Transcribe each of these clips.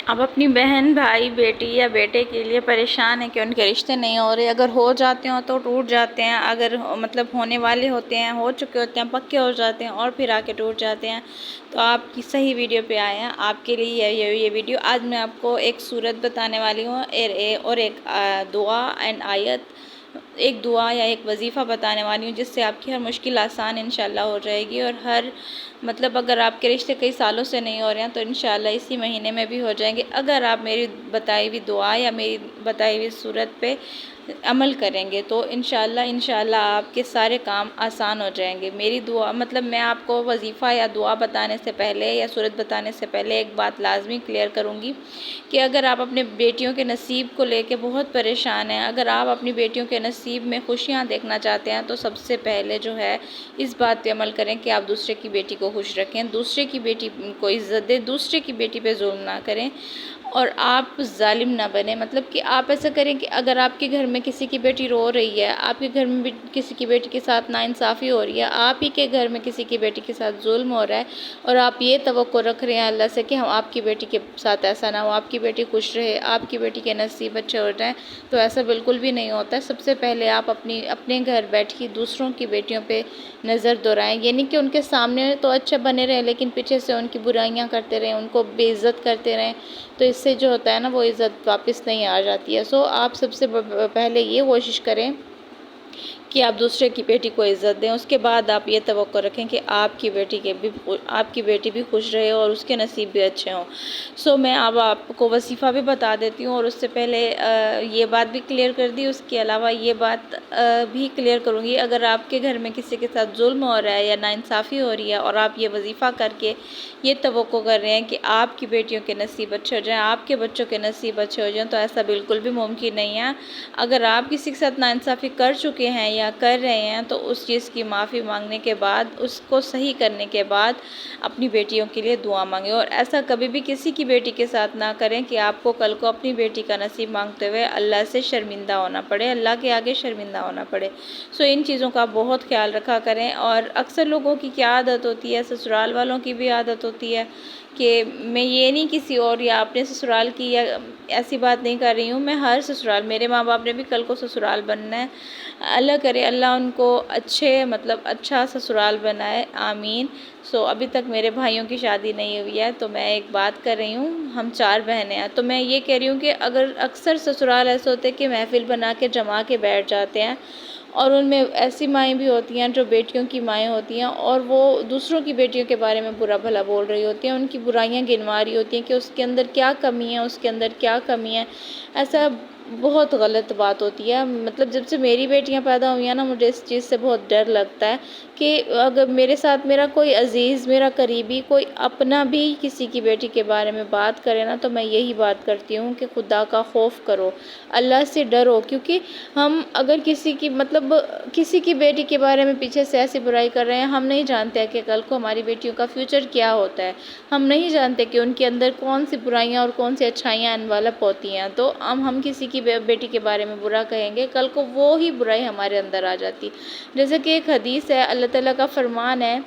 اب اپنی بہن، بھائی، بیٹی یا بیٹے کے لیے پریشان ہیں کہ ان کے رشتے نہیں ہو رہے، اگر ہو جاتے ہوں تو ٹوٹ جاتے ہیں، اگر مطلب ہونے والے ہوتے ہیں، ہو چکے ہوتے ہیں، پکے ہو جاتے ہیں اور پھر آ کے ٹوٹ جاتے ہیں، تو آپ کی صحیح ویڈیو پہ آئے ہیں۔ آپ کے لیے یہ ویڈیو آج میں آپ کو ایک صورت بتانے والی ہوں اور ایک دعا اینڈ آیت، ایک دعا یا ایک وظیفہ بتانے والی ہوں جس سے آپ کی ہر مشکل آسان انشاءاللہ ہو جائے گی، اور ہر مطلب اگر آپ کے رشتے کئی سالوں سے نہیں ہو رہے ہیں تو انشاءاللہ اسی مہینے میں بھی ہو جائیں گے، اگر آپ میری بتائی ہوئی دعا یا میری بتائی ہوئی صورت پہ عمل کریں گے تو انشاءاللہ آپ کے سارے کام آسان ہو جائیں گے۔ میری دعا مطلب میں آپ کو وظیفہ یا دعا بتانے سے پہلے یا صورت بتانے سے پہلے ایک بات لازمی کلیئر کروں گی کہ اگر آپ اپنے بیٹیوں کے نصیب کو لے کے بہت پریشان ہیں، اگر آپ اپنی بیٹیوں کے نصیب میں خوشیاں دیکھنا چاہتے ہیں تو سب سے پہلے جو ہے اس بات پہ عمل کریں کہ آپ دوسرے کی بیٹی کو خوش رکھیں، دوسرے کی بیٹی کو عزت دیں، دوسرے کی بیٹی پہ ظلم نہ کریں اور آپ ظالم نہ بنیں۔ مطلب کہ آپ ایسا کریں کہ اگر آپ کے گھر میں کسی کی بیٹی رو رہی ہے، آپ کے گھر میں بھی کسی کی بیٹی کے ساتھ ناانصافی ہو رہی ہے، آپ ہی کے گھر میں کسی کی بیٹی کے ساتھ ظلم ہو رہا ہے اور آپ یہ توقع رکھ رہے ہیں اللہ سے کہ ہم آپ کی بیٹی کے ساتھ ایسا نہ ہو، آپ کی بیٹی خوش رہے، آپ کی بیٹی کے نصیب اچھے ہو جائیں، تو ایسا بالکل بھی نہیں ہوتا ہے۔ سب سے پہلے آپ اپنے گھر بیٹھی دوسروں کی بیٹیوں پہ نظر دورائیں، یعنی کہ ان کے سامنے تو اچھا بنے رہیں لیکن پیچھے سے ان کی برائیاں کرتے رہیں، ان کو بے عزت کرتے رہیں، تو اس سے جو ہوتا ہے نا وہ عزت واپس نہیں آ جاتی ہے۔ آپ سب سے پہلے یہ کوشش کریں کہ آپ دوسرے کی بیٹی کو عزت دیں، اس کے بعد آپ یہ توقع رکھیں کہ آپ کی بیٹی بھی خوش رہے اور اس کے نصیب بھی اچھے ہوں۔ میں اب آپ کو وظیفہ بھی بتا دیتی ہوں اور اس سے پہلے یہ بات بھی کلیئر کر دی، اس کے علاوہ یہ بات بھی کلیئر کروں گی، اگر آپ کے گھر میں کسی کے ساتھ ظلم ہو رہا ہے یا ناانصافی ہو رہی ہے اور آپ یہ وظیفہ کر کے یہ توقع کر رہے ہیں کہ آپ کی بیٹیوں کے نصیب اچھے ہو جائیں، آپ کے بچوں کے نصیب اچھے ہو جائیں، تو ایسا بالکل بھی ممکن نہیں ہے۔ اگر آپ کسی کے ساتھ ناانصافی کر چکے ہیں یا کر رہے ہیں تو اس چیز کی معافی مانگنے کے بعد، اس کو صحیح کرنے کے بعد اپنی بیٹیوں کے لیے دعا مانگیں، اور ایسا کبھی بھی کسی کی بیٹی کے ساتھ نہ کریں کہ آپ کو کل کو اپنی بیٹی کا نصیب مانگتے ہوئے اللہ سے شرمندہ ہونا پڑے، اللہ کے آگے شرمندہ ہونا پڑے۔ ان چیزوں کا بہت خیال رکھا کریں۔ اور اکثر لوگوں کی کیا عادت ہوتی ہے، سسرال والوں کی بھی عادت ہوتی ہے کہ میں یہ نہیں کسی اور یا اپنے سسرال کی یا ایسی بات نہیں کر رہی ہوں، میں ہر سسرال، میرے ماں باپ نے بھی کل کو سسرال بننا ہے، اللہ کرے اللہ ان کو اچھا سسرال بنائے، آمین۔ ابھی تک میرے بھائیوں کی شادی نہیں ہوئی ہے تو میں ایک بات کر رہی ہوں، ہم 4 بہنیں ہیں، تو میں یہ کہہ رہی ہوں کہ اگر اکثر سسرال ایسے ہوتے کہ محفل بنا کے جما کے بیٹھ جاتے ہیں، اور ان میں ایسی مائیں بھی ہوتی ہیں جو بیٹیوں کی مائیں ہوتی ہیں اور وہ دوسروں کی بیٹیوں کے بارے میں برا بھلا بول رہی ہوتی ہیں، ان کی برائیاں گنوا رہی ہوتی ہیں کہ اس کے اندر کیا کمی ہے، اس کے اندر کیا کمی ہے، ایسا بہت غلط بات ہوتی ہے۔ مطلب جب سے میری بیٹیاں پیدا ہوئی ہیں نا، مجھے اس چیز سے بہت ڈر لگتا ہے کہ اگر میرے ساتھ میرا کوئی عزیز، میرا قریبی، کوئی اپنا بھی کسی کی بیٹی کے بارے میں بات کرے نا، تو میں یہی بات کرتی ہوں کہ خدا کا خوف کرو، اللہ سے ڈرو، کیونکہ ہم اگر کسی کی بیٹی کے بارے میں پیچھے سے ایسی برائی کر رہے ہیں، ہم نہیں جانتے کہ کل کو ہماری بیٹیوں کا فیوچر کیا ہوتا ہے، ہم نہیں جانتے کہ ان کے اندر کون سی برائیاں اور کون سی اچھائیاں انوالپ ہوتی ہیں، تو ہم کسی کی بیٹی کے بارے میں برا کہیں گے، کل کو وہی برائی ہمارے اندر آ جاتی۔ جیسے کہ ایک حدیث ہے، اللہ تعالیٰ کا فرمان ہے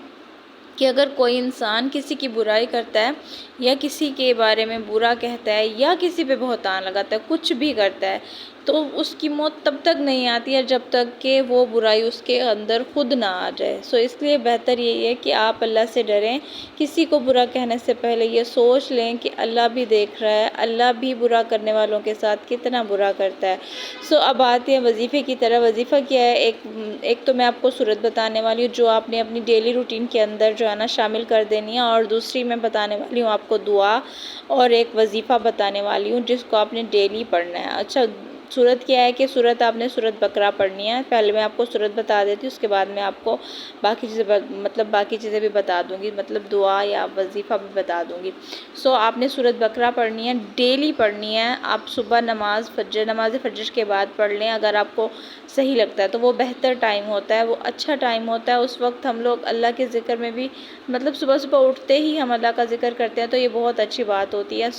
کہ اگر کوئی انسان کسی کی برائی کرتا ہے یا کسی کے بارے میں برا کہتا ہے یا کسی پہ بہتان لگاتا ہے، کچھ بھی کرتا ہے، تو اس کی موت تب تک نہیں آتی ہے جب تک کہ وہ برائی اس کے اندر خود نہ آ جائے۔ اس لیے بہتر یہی ہے کہ آپ اللہ سے ڈریں، کسی کو برا کہنے سے پہلے یہ سوچ لیں کہ اللہ بھی دیکھ رہا ہے، اللہ بھی برا کرنے والوں کے ساتھ کتنا برا کرتا ہے۔ اب آتے ہیں وظیفے کی طرح۔ وظیفہ کیا ہے؟ ایک تو میں آپ کو صورت بتانے والی ہوں جو آپ نے اپنی ڈیلی روٹین کے اندر جو ہے نا شامل کر دینی ہے، اور دوسری میں بتانے والی ہوں آپ کو دعا، اور ایک وظیفہ بتانے والی ہوں جس کو آپ نے ڈیلی پڑھنا ہے۔ اچھا، صورت کیا ہے کہ آپ نے صورت بقرہ پڑھنی ہے۔ پہلے میں آپ کو صورت بتا دیتی ہوں، اس کے بعد میں آپ کو باقی چیزیں بھی بتا دوں گی، مطلب دعا یا وظیفہ بھی بتا دوں گی۔ آپ نے صورت بقرہ پڑھنی ہے، ڈیلی پڑھنی ہے۔ آپ صبح نماز فجر کے بعد پڑھ لیں، اگر آپ کو صحیح لگتا ہے تو وہ بہتر ٹائم ہوتا ہے، وہ اچھا ٹائم ہوتا ہے۔ اس وقت ہم لوگ اللہ کے ذکر میں بھی صبح اٹھتے ہی ہم اللہ کا ذکر کرتے ہیں، تو یہ بہت اچھی بات ہوتی ہے۔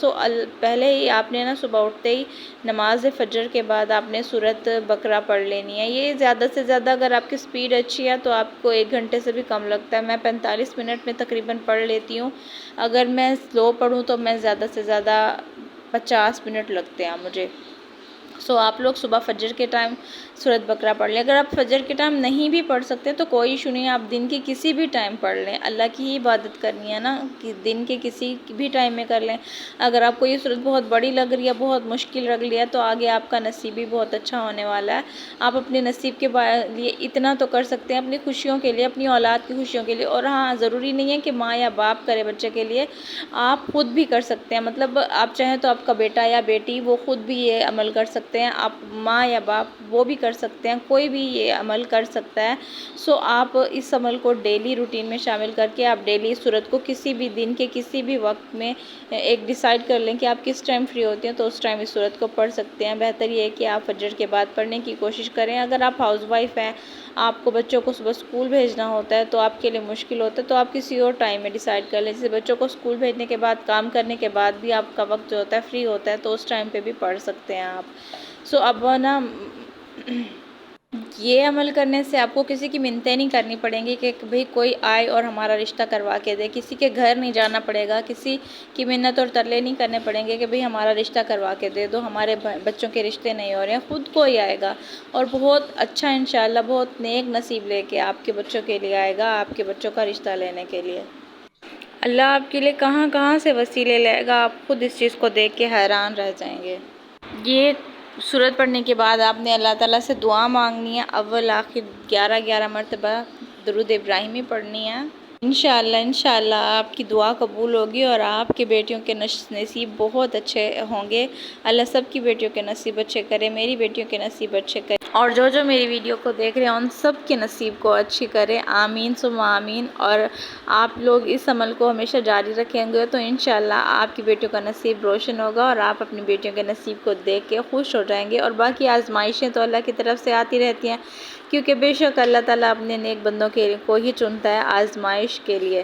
پہلے ہی آپ نے صبح اٹھتے ہی نماز فجر کے بعد آپ نے صورت بقرہ پڑھ لینی ہے۔ یہ زیادہ سے زیادہ اگر آپ کی سپیڈ اچھی ہے تو آپ کو 1 گھنٹے سے بھی کم لگتا ہے۔ میں 45 منٹ میں تقریباً پڑھ لیتی ہوں۔ اگر میں سلو پڑھوں تو میں زیادہ سے زیادہ 50 منٹ لگتے ہیں مجھے۔ آپ لوگ صبح فجر کے ٹائم سورۃ بقرہ پڑھ لیں۔ اگر آپ فجر کے ٹائم نہیں بھی پڑھ سکتے تو کوئی ایشو نہیں ہے، آپ دن کے کسی بھی ٹائم پڑھ لیں، اللہ کی ہی عبادت کرنی ہے نا، کہ دن کے کسی بھی ٹائم میں کر لیں۔ اگر آپ کو یہ سورت بہت بڑی لگ رہی ہے، بہت مشکل لگ رہی ہے، تو آگے آپ کا نصیب بھی بہت اچھا ہونے والا ہے۔ آپ اپنے نصیب کے لیے اتنا تو کر سکتے ہیں، اپنی خوشیوں کے لیے، اپنی اولاد کی خوشیوں کے لیے، اور ہاں ضروری نہیں ہے کہ ماں یا باپ کرے بچے کے لیے، آپ خود بھی کر سکتے ہیں، مطلب آپ چاہیں تو آپ کا بیٹا یا بیٹی وہ خود بھی یہ عمل کر سکتے ہیں، آپ ماں یا باپ وہ بھی کر سکتے ہیں، کوئی بھی یہ عمل کر سکتا ہے۔ آپ اس عمل کو ڈیلی روٹین میں شامل کر کے آپ ڈیلی اس سورت کو کسی بھی دن کے کسی بھی وقت میں ایک ڈیسائیڈ کر لیں کہ آپ کس ٹائم فری ہوتے ہیں، تو اس ٹائم اس سورت کو پڑھ سکتے ہیں۔ بہتر یہ ہے کہ آپ فجر کے بعد پڑھنے کی کوشش کریں۔ اگر آپ ہاؤس وائف ہیں، آپ کو بچوں کو صبح اسکول بھیجنا ہوتا ہے تو آپ کے لیے مشکل ہوتا ہے، تو آپ کسی اور ٹائم میں ڈیسائیڈ کر لیں، جیسے بچوں کو اسکول بھیجنے کے بعد، کام کرنے کے بعد بھی آپ کا وقت جو ہوتا ہے فری ہوتا ہے، تو اس ٹائم پہ بھی پڑھ سکتے ہیں آپ۔ اب نا یہ عمل کرنے سے آپ کو کسی کی منتیں نہیں کرنی پڑیں گی کہ بھئی کوئی آئے اور ہمارا رشتہ کروا کے دے، کسی کے گھر نہیں جانا پڑے گا، کسی کی منت اور ترلے نہیں کرنے پڑیں گے کہ بھئی ہمارا رشتہ کروا کے دے دو، ہمارے بچوں کے رشتے نہیں ہو رہے ہیں، خود کو ہی آئے گا اور بہت اچھا انشاءاللہ بہت نیک نصیب لے کے آپ کے بچوں کے لیے آئے گا، آپ کے بچوں کا رشتہ لینے کے لیے۔ اللہ آپ کے لیے کہاں کہاں سے وسیلے لائے گا، آپ خود اس چیز کو دیکھ کے حیران رہ جائیں گے۔ یہ سورت پڑھنے کے بعد آپ نے اللہ تعالیٰ سے دعا مانگنی ہے، اول آخر 11 مرتبہ درود ابراہیمی پڑھنی ہے۔ انشاءاللہ آپ کی دعا قبول ہوگی اور آپ کے بیٹیوں کے نصیب بہت اچھے ہوں گے۔ اللہ سب کی بیٹیوں کے نصیب اچھے کرے، میری بیٹیوں کے نصیب اچھے کرے، اور جو میری ویڈیو کو دیکھ رہے ہیں ان سب کے نصیب کو اچھی کرے، آمین ثم آمین۔ اور آپ لوگ اس عمل کو ہمیشہ جاری رکھیں گے تو انشاءاللہ آپ کی بیٹیوں کا نصیب روشن ہوگا اور آپ اپنی بیٹیوں کے نصیب کو دیکھ کے خوش ہو جائیں گے۔ اور باقی آزمائشیں تو اللہ کی طرف سے آتی رہتی ہیں، کیونکہ بے شک اللہ تعالیٰ اپنے نیک بندوں کو ہی چنتا ہے آزمائش کے لیے۔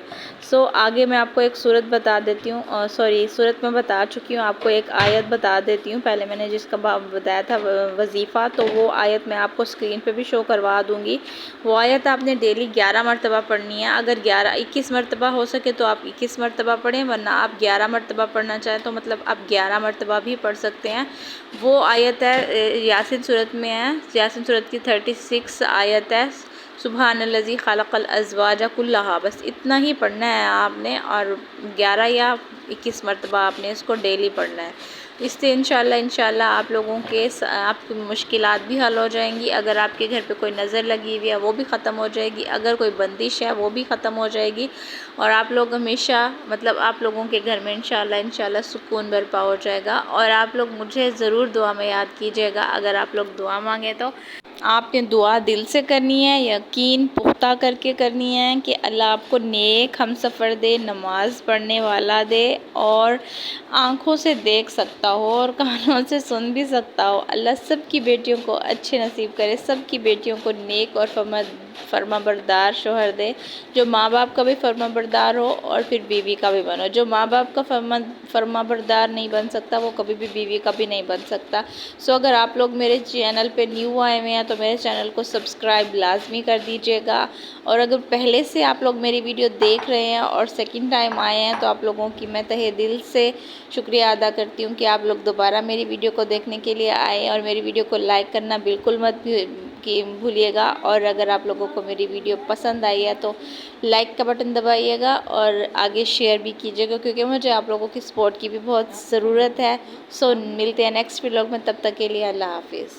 آگے میں آپ کو ایک سورت بتا دیتی ہوں، سورت میں بتا چکی ہوں، آپ کو ایک آیت بتا دیتی ہوں۔ پہلے میں نے جس کا بتایا تھا وظیفہ، تو وہ آیت میں آپ کو اسکرین پہ بھی شو کروا دوں گی۔ وہ آیت آپ نے ڈیلی 11 مرتبہ پڑھنی ہے۔ اگر 21 مرتبہ ہو سکے تو آپ 21 مرتبہ پڑھیں، ورنہ آپ 11 مرتبہ پڑھنا چاہیں تو مطلب آپ 11 مرتبہ بھی پڑھ سکتے ہیں۔ وہ آیت ہے یاسین سورت میں ہے، یاسین سورت کی 36 آیت ہے، سبحان الذی خلق الازواج کلھا، بس اتنا ہی پڑھنا ہے آپ نے، اور 11 یا 21 مرتبہ آپ نے اس کو ڈیلی پڑھنا ہے۔ اس سے انشاءاللہ آپ لوگوں کے آپ کی مشکلات بھی حل ہو جائیں گی، اگر آپ کے گھر پہ کوئی نظر لگی ہوئی ہے وہ بھی ختم ہو جائے گی، اگر کوئی بندش ہے وہ بھی ختم ہو جائے گی، اور آپ لوگ ہمیشہ مطلب آپ لوگوں کے گھر میں انشاءاللہ سکون برپا ہو جائے گا۔ اور آپ لوگ مجھے ضرور دعا میں یاد کیجیے گا، اگر آپ لوگ دعا مانگیں تو آپ نے دعا دل سے کرنی ہے، یقین پختہ کر کے کرنی ہے کہ اللہ آپ کو نیک ہم سفر دے، نماز پڑھنے والا دے، اور آنکھوں سے دیکھ سکتا ہو اور کانوں سے سن بھی سکتا ہو۔ اللہ سب کی بیٹیوں کو اچھے نصیب کرے، سب کی بیٹیوں کو نیک اور فرما بردار شوہر دے، جو ماں باپ کا بھی فرما بردار ہو اور پھر بیوی کا بھی بنو۔ جو ماں باپ کا فرما بردار نہیں بن سکتا وہ کبھی بھی بیوی کا بھی نہیں بن سکتا۔ اگر آپ لوگ میرے چینل پہ نیو آئے ہوئے ہیں تو میرے چینل کو سبسکرائب لازمی کر دیجیے گا، اور اگر پہلے سے آپ لوگ میری ویڈیو دیکھ رہے ہیں اور سیکنڈ ٹائم آئے ہیں تو آپ لوگوں کی میں تہہ دل سے شکریہ ادا کرتی ہوں کہ آپ لوگ دوبارہ میری ویڈیو کو دیکھنے کے لیے آئے، اور میری ویڈیو کو لائک کرنا بالکل مت بھولیے گا، اور اگر آپ لوگوں کو میری ویڈیو پسند آئی ہے تو لائک کا بٹن دبائیے گا اور آگے شیئر بھی کیجیے گا، کیونکہ مجھے آپ لوگوں کی سپورٹ کی بھی بہت ضرورت ہے۔ ملتے ہیں نیکسٹ ولاگ میں، تب تک کے لیے اللہ حافظ۔